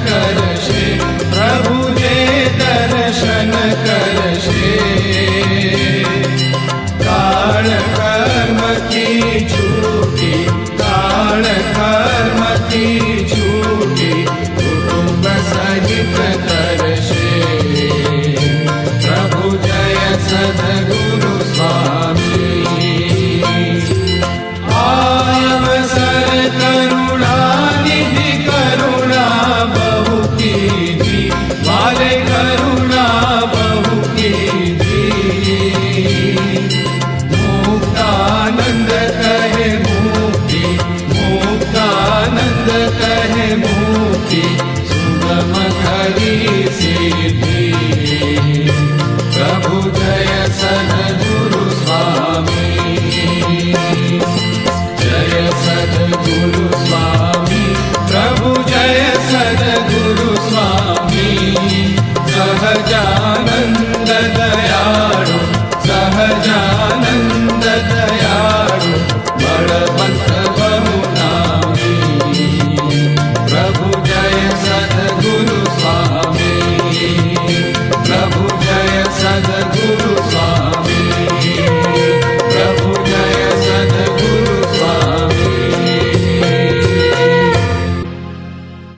करशे प्रभु जे दर्शन करशे काल कर्म की छूटी काल कर्म की छूटी कुटुंब सहित करशे प्रभु जय सद्गुरु स्वामी अवसर करुणा निधि करुणा बहु कीधी वाले करुणा बहु कीधी मुक्तानंद कहे मुक्ति मुक्तानंद कहे मुक्ति सुगम हरि सिद्धि प्रभु जय सद्गुरु स्वामी जय सद्गुरु स्वामी प्रभु जय सद्गुरु स्वामी सहजानंद दयाळु सहजानंद दयाळु बलवंत बहुनामी प्रभु जय सद्गुरु स्वामी प्रभु जय सद्गुरु स्वामी प्रभु जय सद्गुरु स्वामी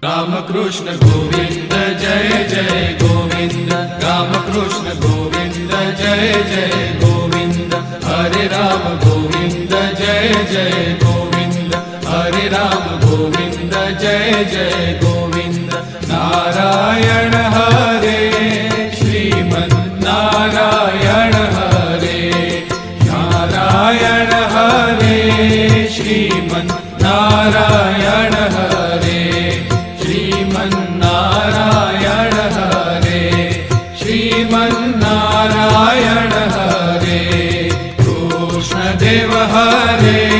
रामकृष्ण गोविंद जय जय गोविंद रामकृष्ण गोविंद जय जय गोविंद हरे राम गोविंद जय जय गोविंद हरे राम गोविंद जय जय गोविंद नारायण हरे श्रीमन् नारायण हरे नारायण हरे श्रीमन् नारायण हरे श्रीमन्नारायण हरे श्रीमन्नारायण हरे कृष्ण देव हरे।